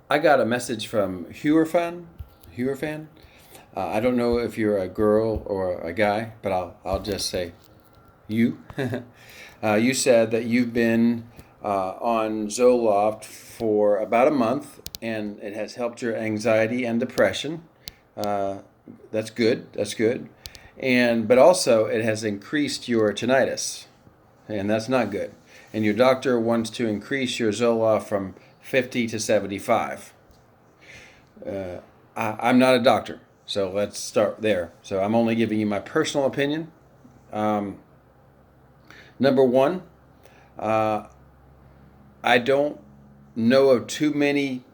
I got a message from Hurafan. I don't know if you're a girl or a guy, but I'll just say you. You said that you've been on Zoloft for about a month, and it has helped your anxiety and depression. Uh, that's good. That's good. And but also it has increased your tinnitus, and that's not good. And your doctor wants to increase your Zoloft from 50 to 75. I'm not a doctor, so let's start there. So I'm only giving you my personal opinion. Um, Number one, uh, I don't know of too many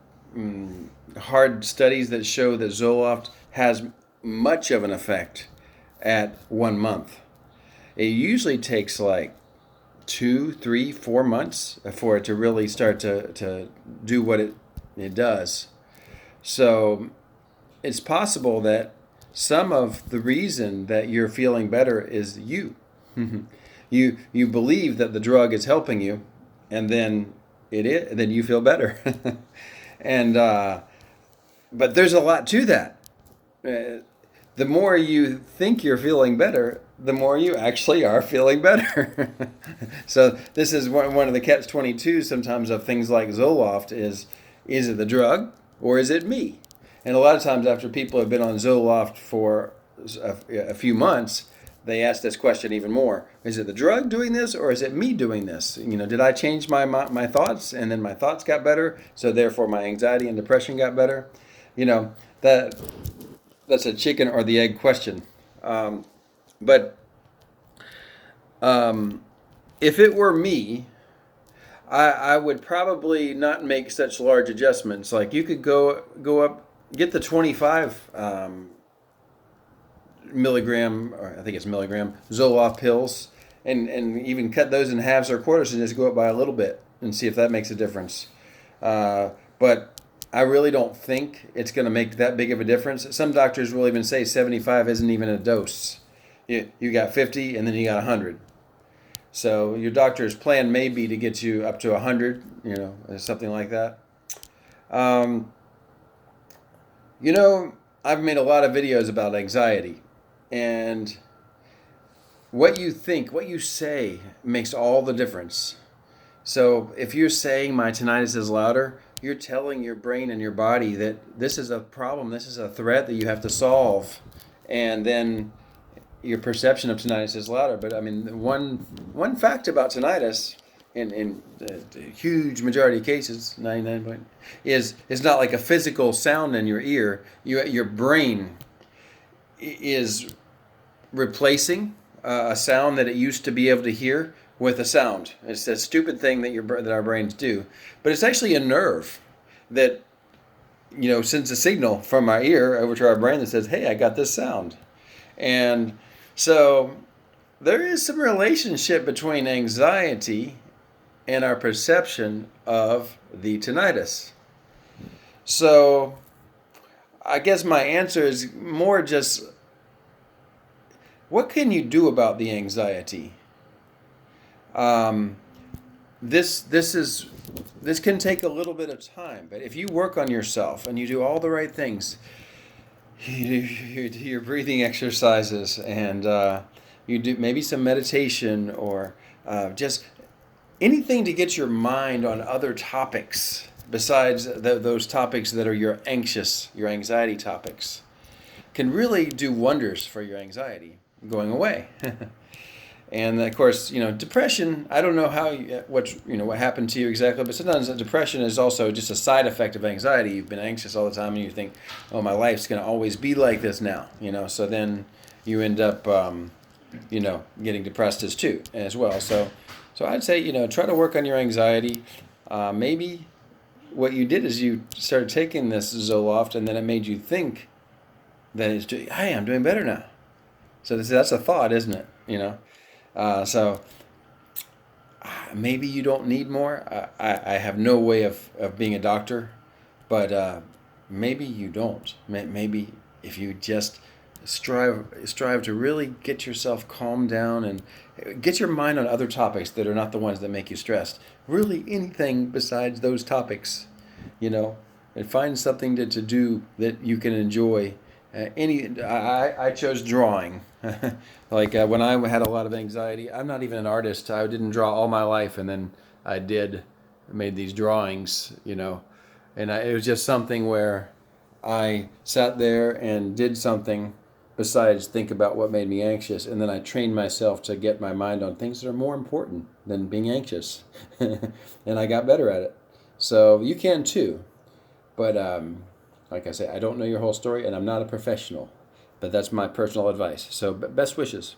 hard studies that show that Zoloft has much of an effect at 1 month. It usually takes like 2, 3, 4 months for it to really start to do what it does. So it's possible that some of the reason that you're feeling better is you. You believe that the drug is helping you, and then then you feel better. and But there's a lot to that. Uh, the more you think you're feeling better, the more you actually are feeling better. So this is one of the catch 22 sometimes of things like Zoloft is it the drug or is it me? And a lot of times after people have been on Zoloft for a few months, they ask this question even more: is it the drug doing this or is it me doing this? Did I change my thoughts and then my thoughts got better, so therefore my anxiety and depression got better? You know that that's a chicken or the egg question. Um, but um, if it were me, I would probably not make such large adjustments. Like you could go up, get the 25 milligram, or I think it's milligram, Zoloft pills, and even cut those in halves or quarters and just go up by a little bit and see if that makes a difference. But I really don't think it's going to make that big of a difference. Some doctors will even say 75 isn't even a dose. You got 50 and then you got 100. So your doctor's plan may be to get you up to 100, something like that. Um, you know, I've made a lot of videos about anxiety, and what you think, what you say makes all the difference. So if you're saying my tinnitus is louder, you're telling your brain and your body that this is a problem, this is a threat that you have to solve, and then your perception of tinnitus is louder. But I mean, one fact about tinnitus, in the huge majority of cases, 99 point, is it's not like a physical sound in your ear. Your brain is replacing a sound that it used to be able to hear with a sound. It's a stupid thing that our brains do, but it's actually a nerve that sends a signal from our ear over to our brain that says, "Hey, I got this sound." And so there is some relationship between anxiety and our perception of the tinnitus. So I guess my answer is more just, what can you do about the anxiety? Um, this can take a little bit of time, but if you work on yourself and you do all the right things, you do your breathing exercises, and you do maybe some meditation, or just anything to get your mind on other topics besides those topics that are your anxiety topics, can really do wonders for your anxiety going away. And of course, depression. I don't know what happened to you exactly, but sometimes depression is also just a side effect of anxiety. You've been anxious all the time, and you think, "Oh, my life's going to always be like this now." So then you end up, getting depressed as well. So I'd say, try to work on your anxiety. Maybe what you did is you started taking this Zoloft, and then it made you think that hey, I'm doing better now. So that's a thought, isn't it? So maybe you don't need more. I have no way of being a doctor, but maybe you don't. Maybe if you just strive to really get yourself calmed down and get your mind on other topics that are not the ones that make you stressed. Really anything besides those topics, you know. and find something to do that you can enjoy. I chose drawing. Like when I had a lot of anxiety, I'm not even an artist. I didn't draw all my life, and then I made these drawings, and it was just something where I sat there and did something besides think about what made me anxious, and then I trained myself to get my mind on things that are more important than being anxious, and I got better at it. So you can too, but like I say, I don't know your whole story, and I'm not a professional, but that's my personal advice. So best wishes.